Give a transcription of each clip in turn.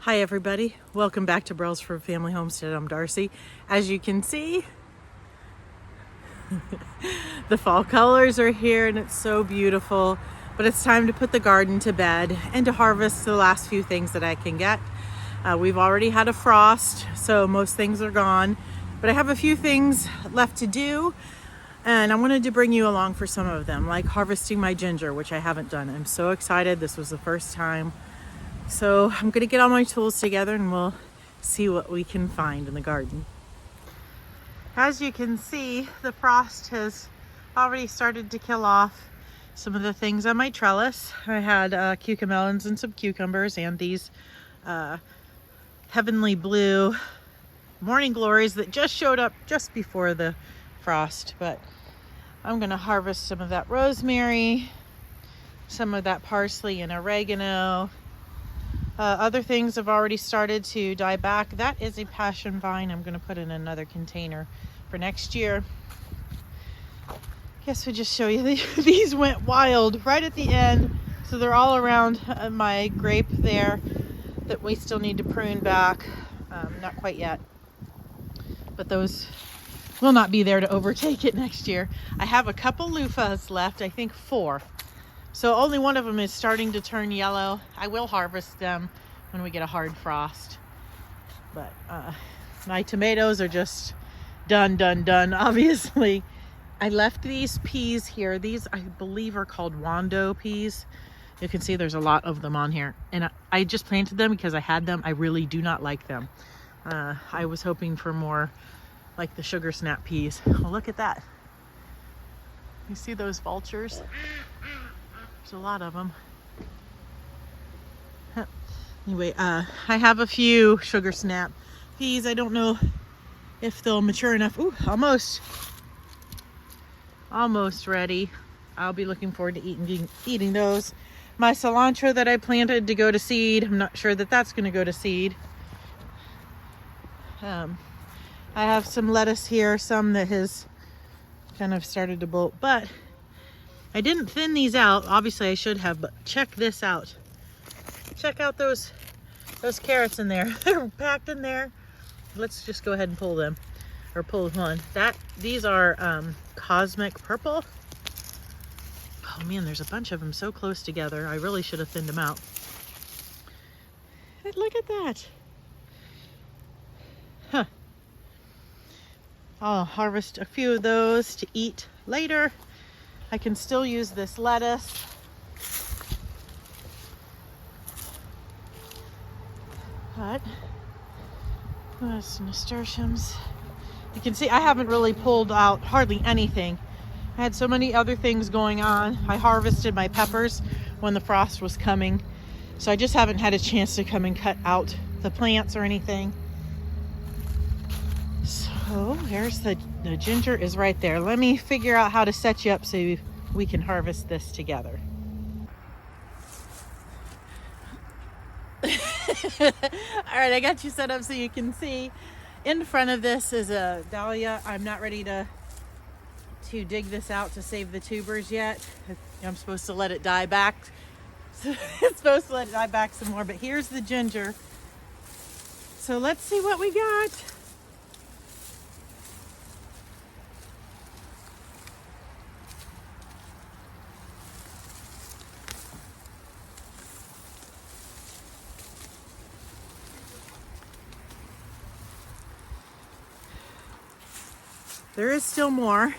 Hi everybody, welcome back to Brelsford Family Homestead. I'm Darcy. As you can see, the fall colors are here and it's so beautiful, but it's time to put the garden to bed and to harvest the last few things that I can get. We've already had a frost, so most things are gone, but I have a few things left to do and I wanted to bring you along for some of them, like harvesting my ginger, which I haven't done. I'm so excited. This was the first time. So I'm gonna get all my tools together and we'll see what we can find in the garden. As you can see, the frost has already started to kill off some of the things on my trellis. I had cucamelons and some cucumbers and these heavenly blue morning glories that just showed up just before the frost. But I'm gonna harvest some of that rosemary, some of that parsley and oregano. Other things have already started to die back. That is a passion vine I'm going to put in another container for next year. Guess we'll just show you. These went wild right at the end. So they're all around my grape there that we still need to prune back. Not quite yet. But those will not be there to overtake it next year. I have a couple loofahs left, I think 4. So only one of them is starting to turn yellow. I will harvest them when we get a hard frost. But my tomatoes are just done. Obviously, I left these peas here. These, I believe, are called Wando peas. You can see there's a lot of them on here. And I just planted them because I had them. I really do not like them. I was hoping for more like the sugar snap peas. Oh, look at that. You see those vultures? There's a lot of them. Anyway, I have a few sugar snap peas. I don't know if they'll mature enough. Ooh, almost ready. I'll be looking forward to eating those. My cilantro that I planted to go to seed, I'm not sure that that's going to go to seed. I have some lettuce here, some that has kind of started to bolt, but I didn't thin these out. Obviously I should have, but check this out. Check out those carrots in there. They're packed in there. Let's just go ahead and pull them, or pull one. These are cosmic purple. Oh man, there's a bunch of them so close together. I really should have thinned them out. And look at that. Huh. I'll harvest a few of those to eat later. I can still use this lettuce. But some nasturtiums. You can see I haven't really pulled out hardly anything. I had so many other things going on. I harvested my peppers when the frost was coming. So I just haven't had a chance to come and cut out the plants or anything. So there's the ginger is right there. Let me figure out how to set you up so we can harvest this together. All right, I got you set up so you can see. In front of this is a dahlia. I'm not ready to dig this out to save the tubers yet. I'm supposed to let it die back. So it's supposed to let it die back some more, but here's the ginger. So let's see what we got. There is still more.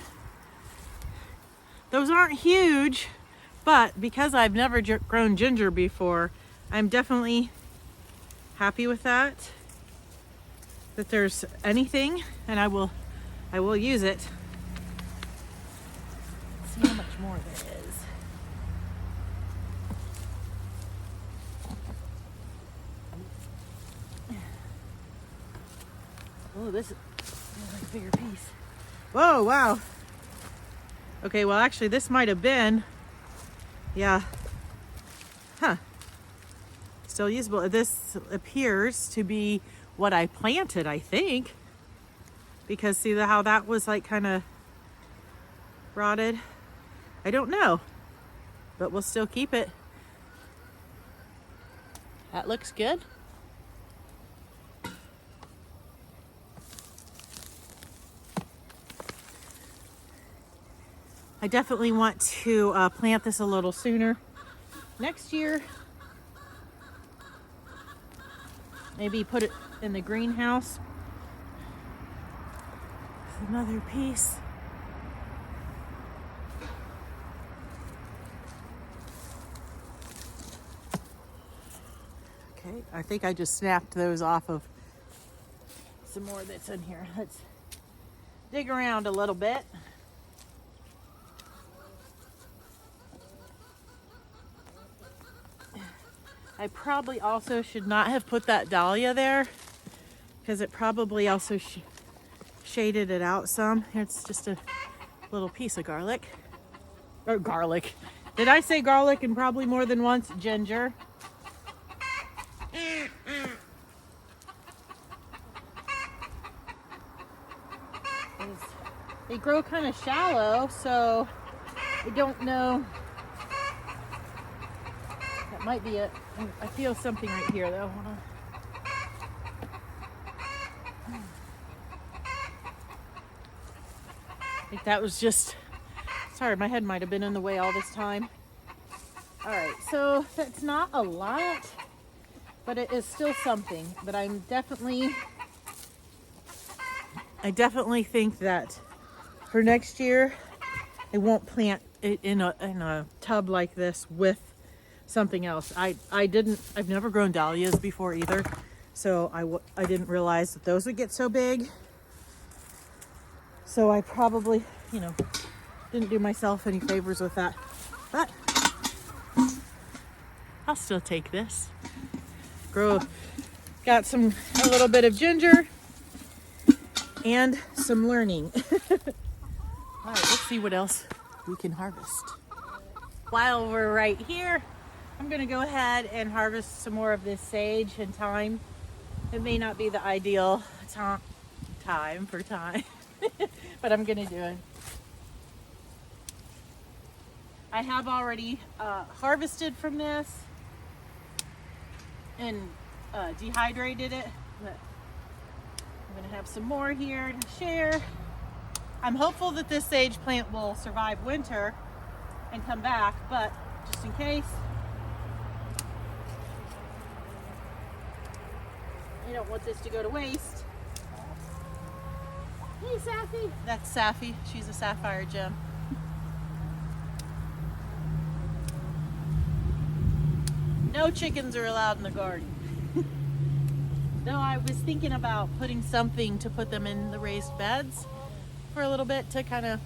Those aren't huge, but because I've never grown ginger before, I'm definitely happy with that there's anything, and I will use it. Let's see how much more there is. Oh, this is like a bigger piece. Whoa, wow. Okay, well actually this might have been, yeah. Huh. Still usable. This appears to be what I planted, I think. Because see how that was like kind of rotted? I don't know, but we'll still keep it. That looks good. I definitely want to plant this a little sooner next year. Maybe put it in the greenhouse. Another piece. Okay, I think I just snapped those off of some more that's in here. Let's dig around a little bit. I probably also should not have put that dahlia there because it probably also shaded it out some. It's just a little piece of garlic. Or garlic. Did I say garlic and probably more than once? Ginger. They grow kind of shallow, so I don't know. That might be it. I feel something right here though. Hold on. I think that was just, sorry, my head might have been in the way all this time. All right, so that's not a lot, but it is still something. But I definitely think that for next year, I won't plant it in a tub like this with something else. I've never grown dahlias before either, so I didn't realize that those would get so big. So I probably, didn't do myself any favors with that, but I'll still take this. Got a little bit of ginger and some learning. All right, let's see what else we can harvest. While we're right here, I'm gonna go ahead and harvest some more of this sage and thyme. It may not be the ideal time for thyme, but I'm gonna do it. I have already harvested from this and dehydrated it, but I'm gonna have some more here to share. I'm hopeful that this sage plant will survive winter and come back, but just in case, I don't want this to go to waste. Hey, Safi. That's Safi. She's a sapphire gem. No chickens are allowed in the garden. Though I was thinking about putting something to put them in the raised beds for a little bit to kind of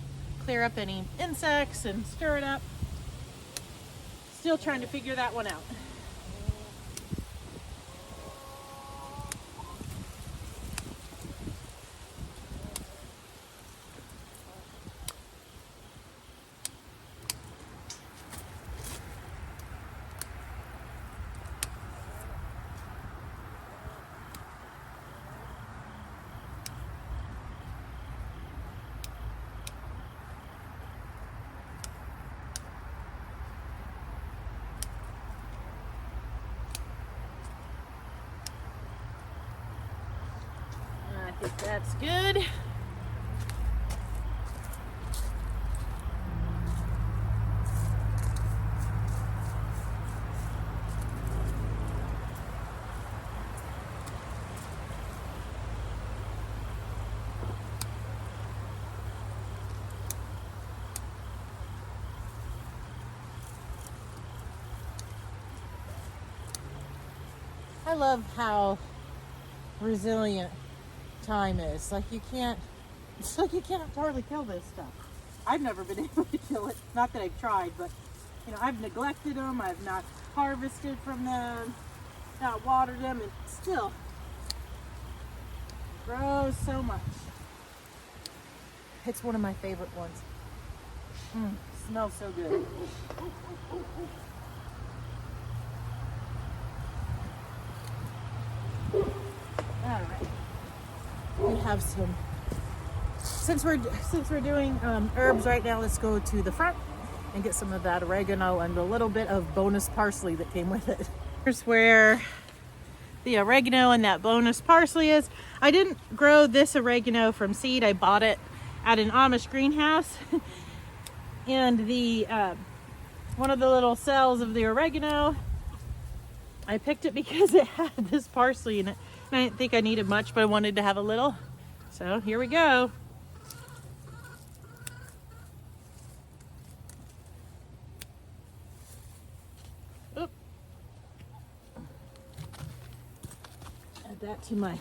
clear up any insects and stir it up. Still trying to figure that one out. I think that's good. I love how resilient thyme is. It's like you can't hardly kill this stuff. I've never been able to kill it. Not that I've tried, but I've neglected them. I've not harvested from them, not watered them, and still grows so much. It's one of my favorite ones. Smells so good. All right. We have some. Since we're doing herbs right now, let's go to the front and get some of that oregano and a little bit of bonus parsley that came with it. Here's where the oregano and that bonus parsley is. I didn't grow this oregano from seed. I bought it at an Amish greenhouse. And the one of the little cells of the oregano, I picked it because it had this parsley in it. And I didn't think I needed much, but I wanted to have a little. So here we go. Oop. Add that to my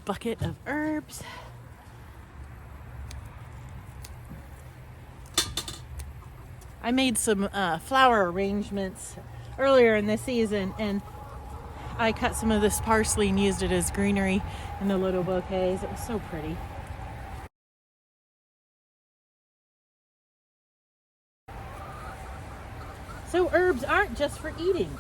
bucket of herbs. I made some flower arrangements earlier in the season, and I cut some of this parsley and used it as greenery in the little bouquets. It was so pretty. So herbs aren't just for eating.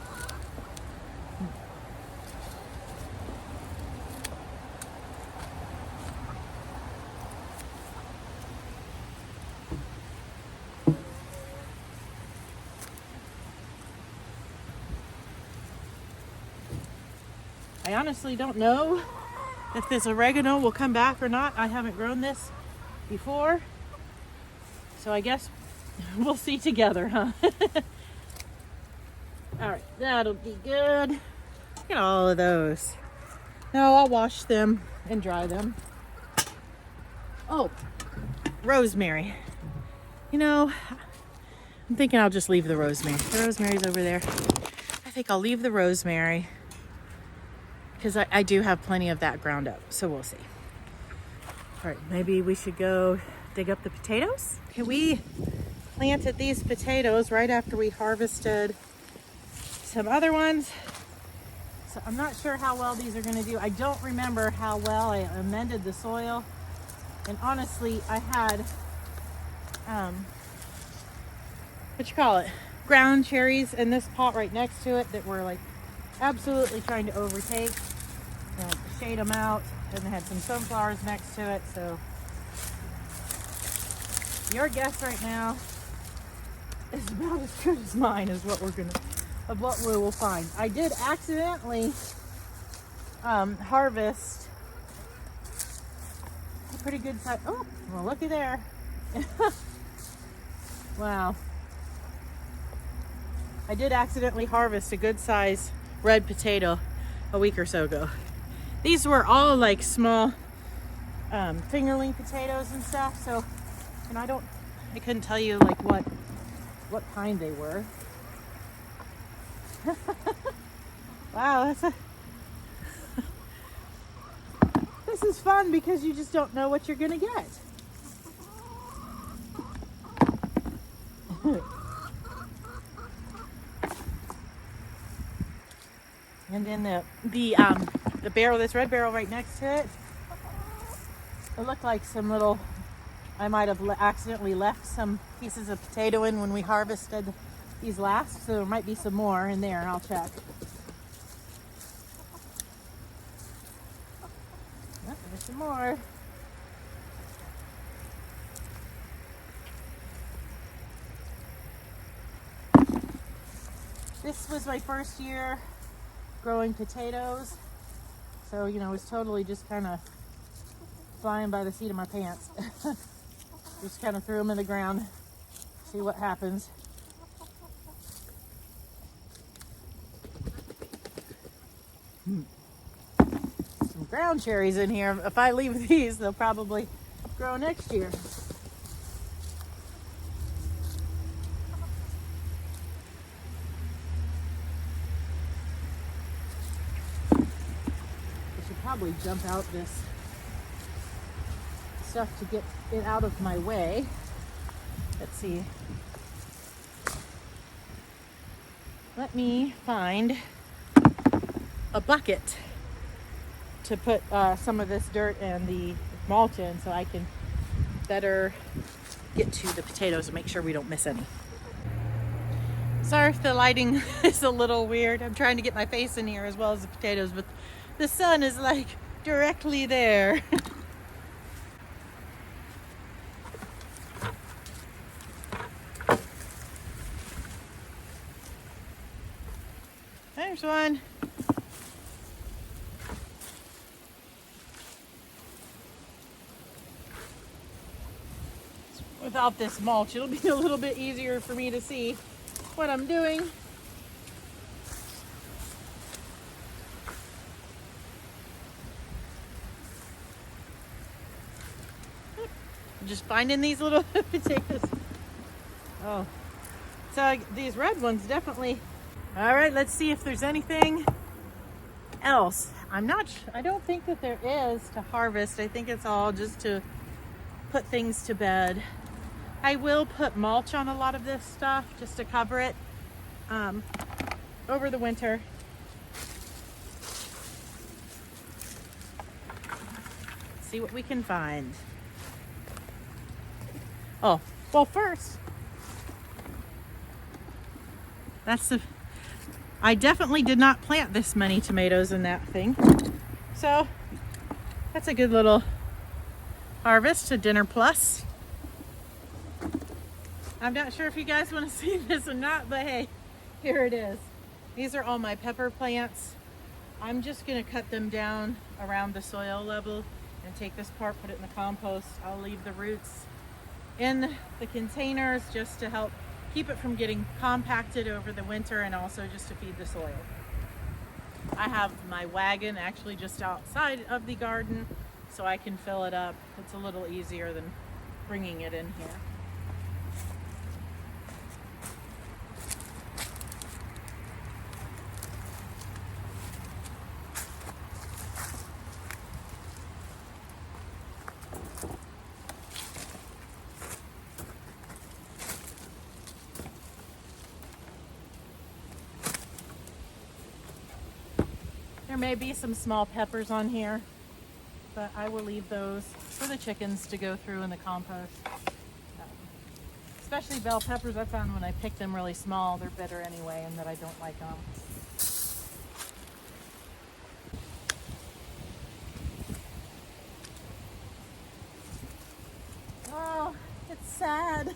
I honestly don't know if this oregano will come back or not. I haven't grown this before, so I guess we'll see together, huh? All right, that'll be good. Look at all of those. Now I'll wash them and dry them. Oh, rosemary. You know, I'm thinking I'll just leave the rosemary. The rosemary's over there. I think I'll leave the rosemary because I do have plenty of that ground up, so we'll see. All right, maybe we should go dig up the potatoes. Okay, we planted these potatoes right after we harvested some other ones. So I'm not sure how well these are gonna do. I don't remember how well I amended the soil. And honestly, I had, ground cherries in this pot right next to it that were like absolutely trying to overtake and shade them out. And they had some sunflowers next to it. So your guess right now is about as good as mine of what we will find. I did accidentally harvest a pretty good size. Oh, well, looky there. Wow. I did accidentally harvest a good size red potato a week or so ago. These were all like small fingerling potatoes and stuff. So, and I couldn't tell you like what kind they were. Wow, this is fun because you just don't know what you're gonna get. And then the barrel, this red barrel right next to it, it looked like some little, I might have accidentally left some pieces of potato in when we harvested these last, so there might be some more in there. I'll check. Oh, there's some more. This was my first year growing potatoes, so you know, it was totally just kind of flying by the seat of my pants. Just kind of threw them in the ground, see what happens. Some ground cherries in here. If I leave these, they'll probably grow next year. Probably jump out this stuff to get it out of my way. Let's see. Let me find a bucket to put some of this dirt and the mulch in so I can better get to the potatoes and make sure we don't miss any. Sorry if the lighting is a little weird. I'm trying to get my face in here as well as the potatoes, but the sun is like directly there. There's one. without this mulch. It'll be a little bit easier for me to see what I'm doing. I'm just finding these little potatoes. Oh, so these red ones definitely. All right, let's see if there's anything else. I don't think that there is to harvest. I think it's all just to put things to bed. I will put mulch on a lot of this stuff just to cover it over the winter. See what we can find. Oh, well, first, I definitely did not plant this many tomatoes in that thing. So that's a good little harvest, a dinner plus. I'm not sure if you guys want to see this or not, but hey, here it is. These are all my pepper plants. I'm just going to cut them down around the soil level and take this part, put it in the compost. I'll leave the roots in the containers just to help keep it from getting compacted over the winter and also just to feed the soil. I have my wagon actually just outside of the garden so I can fill it up. It's a little easier than bringing it in here. There may be some small peppers on here, but I will leave those for the chickens to go through in the compost. Especially bell peppers, I found when I pick them really small, they're bitter anyway, and that I don't like them. Oh, it's sad.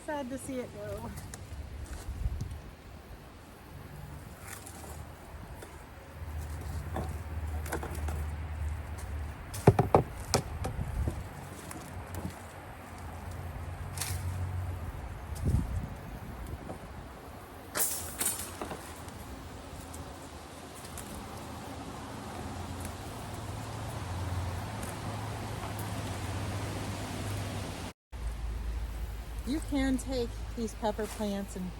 Sad to see it go. You can take these pepper plants and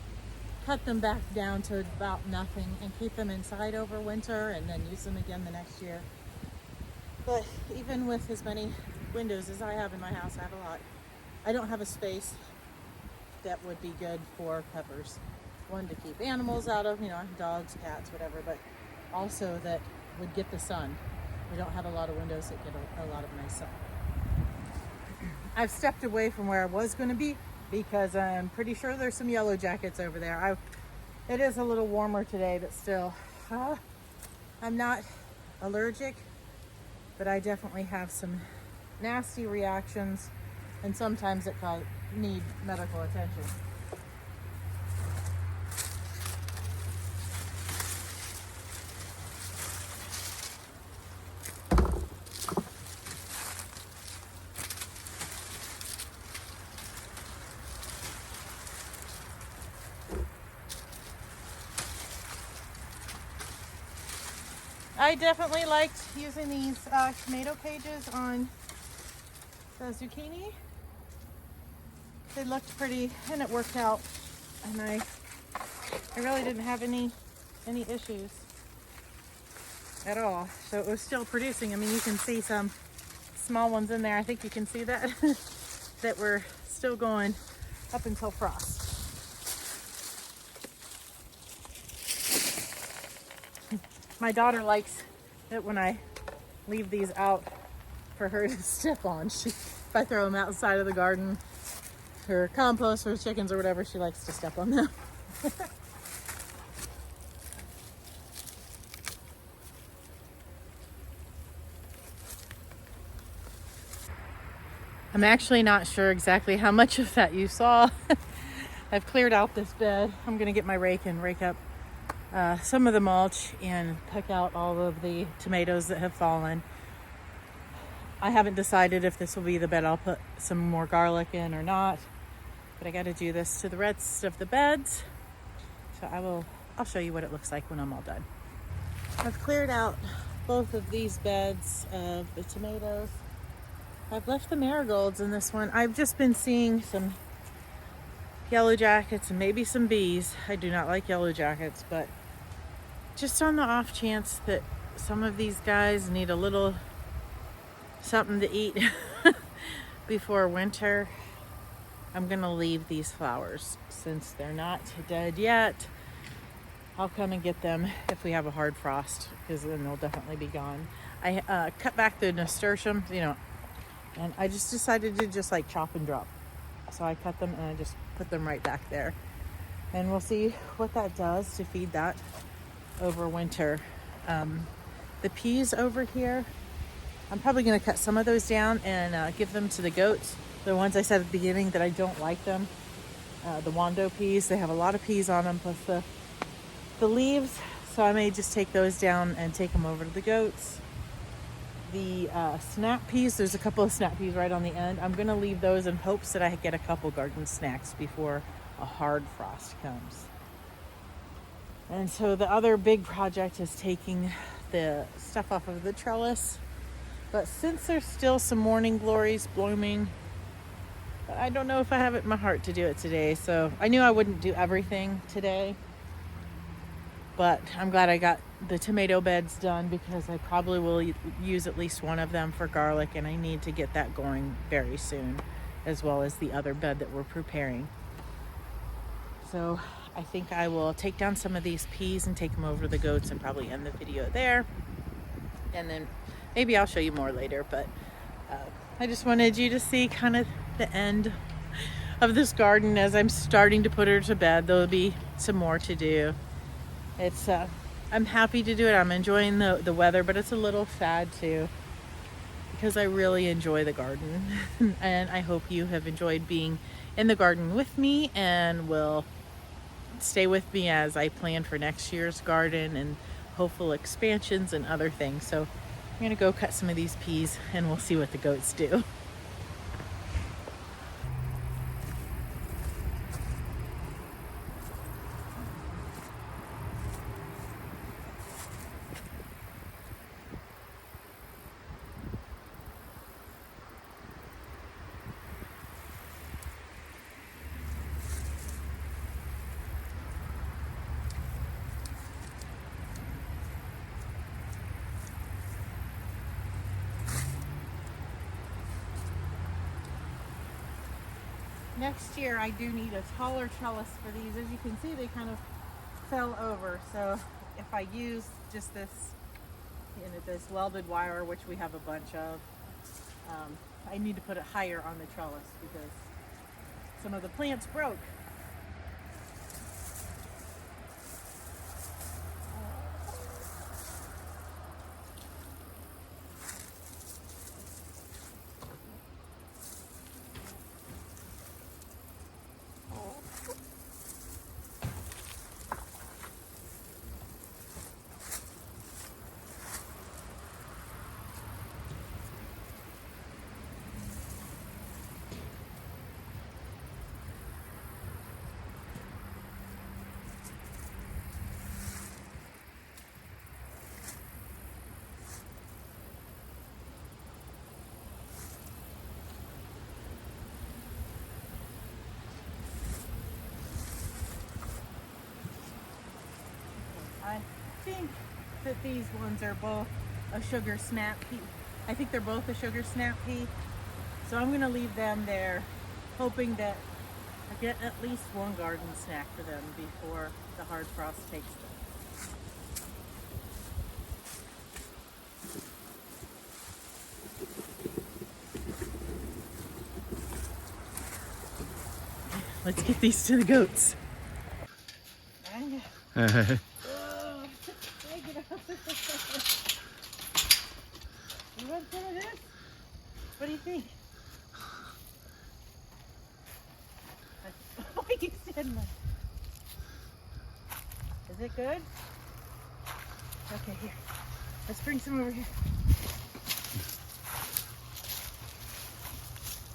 cut them back down to about nothing and keep them inside over winter and then use them again the next year. But even with as many windows as I have in my house, I have a lot. I don't have a space that would be good for peppers. One, to keep animals out of, dogs, cats, whatever, but also that would get the sun. We don't have a lot of windows that get a lot of nice sun. I've stepped away from where I was going to be because I'm pretty sure there's some yellow jackets over there. It is a little warmer today, but still, I'm not allergic, but I definitely have some nasty reactions, and sometimes it need medical attention. I definitely liked using these tomato cages on the zucchini. They looked pretty and it worked out, and I really didn't have any issues at all. So it was still producing. I mean, you can see some small ones in there. I think you can see that that were still going up until frost. My daughter likes it when I leave these out for her to step on. If I throw them outside of the garden, her compost, her chickens or whatever, she likes to step on them. I'm actually not sure exactly how much of that you saw. I've cleared out this bed. I'm gonna get my rake and rake up some of the mulch and pick out all of the tomatoes that have fallen. I haven't decided if this will be the bed I'll put some more garlic in or not, but I got to do this to the rest of the beds. So I'll show you what it looks like when I'm all done. I've cleared out both of these beds of the tomatoes. I've left the marigolds in this one. I've just been seeing some yellow jackets and maybe some bees. I do not like yellow jackets, but just on the off chance that some of these guys need a little something to eat before winter, I'm gonna leave these flowers since they're not dead yet. I'll come and get them if we have a hard frost, because then they'll definitely be gone. I cut back the nasturtiums, and I just decided to just like chop and drop. So I cut them and I just put them right back there. And we'll see what that does to feed that over winter. The peas over here, I'm probably going to cut some of those down and give them to the goats. The ones I said at the beginning that I don't like them. The Wando peas, they have a lot of peas on them, plus the leaves. So I may just take those down and take them over to the goats. The snap peas, there's a couple of snap peas right on the end. I'm going to leave those in hopes that I get a couple garden snacks before a hard frost comes. And so the other big project is taking the stuff off of the trellis. But since there's still some morning glories blooming, I don't know if I have it in my heart to do it today. So I knew I wouldn't do everything today. But I'm glad I got the tomato beds done, because I probably will use at least one of them for garlic, and I need to get that going very soon, as well as the other bed that we're preparing. So I think I will take down some of these peas and take them over to the goats and probably end the video there. And then maybe I'll show you more later, but I just wanted you to see kind of the end of this garden as I'm starting to put her to bed. There'll be some more to do. It's I'm happy to do it. I'm enjoying the weather, but it's a little sad too, because I really enjoy the garden. And I hope you have enjoyed being in the garden with me and will stay with me as I plan for next year's garden and hopeful expansions and other things. So I'm gonna go cut some of these peas and we'll see what the goats do. Next year I do need a taller trellis for these. As you can see, they kind of fell over. So if I use just this, this welded wire, which we have a bunch of, I need to put it higher on the trellis because some of the plants broke. I think that these ones are both a sugar snap pea. I think they're both a sugar snap pea. So I'm gonna leave them there, hoping that I get at least one garden snack for them before the hard frost takes them. Let's get these to the goats. You want some of this? What do you think? Oh, you said no. Is it good? Okay, here. Let's bring some over here.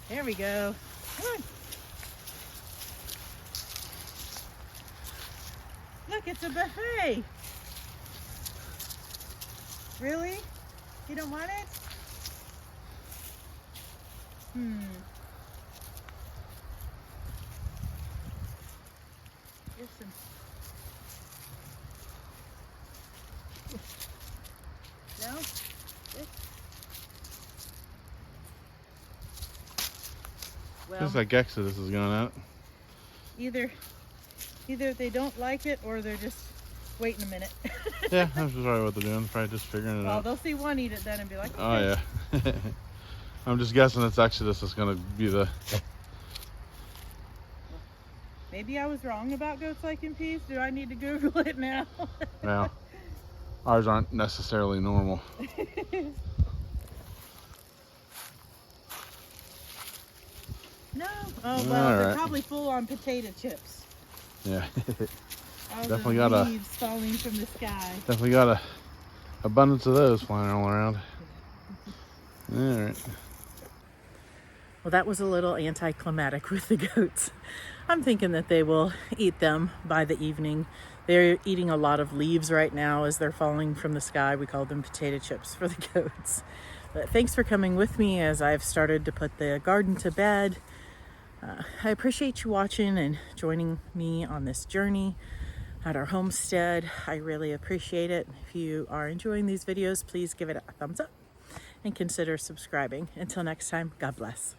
There we go. Come on. Look, it's a buffet. Really? You don't want it? Here's some. No? This? Well, Looks like Exodus is going out. either they don't like it or they're just waiting a minute. Yeah, that's probably what they're doing. Probably just figuring it Well, out. they'll see one eat it then and be like, Oh okay. yeah. I'm just guessing it's Exodus is gonna be the. Maybe I was wrong about goats liking peas. Do I need to Google it now? Well, ours aren't necessarily normal. No. Oh well, All they're right. probably full on potato chips. Yeah. All Definitely the got leaves falling from the sky. Definitely got a abundance of those flying all around. All right. Well, that was a little anticlimactic with the goats. I'm thinking that they will eat them by the evening. They're eating a lot of leaves right now as they're falling from the sky. We call them potato chips for the goats. But thanks for coming with me as I've started to put the garden to bed. I appreciate you watching and joining me on this journey at our homestead. I really appreciate it. If you are enjoying these videos, please give it a thumbs up and consider subscribing. Until next time, God bless.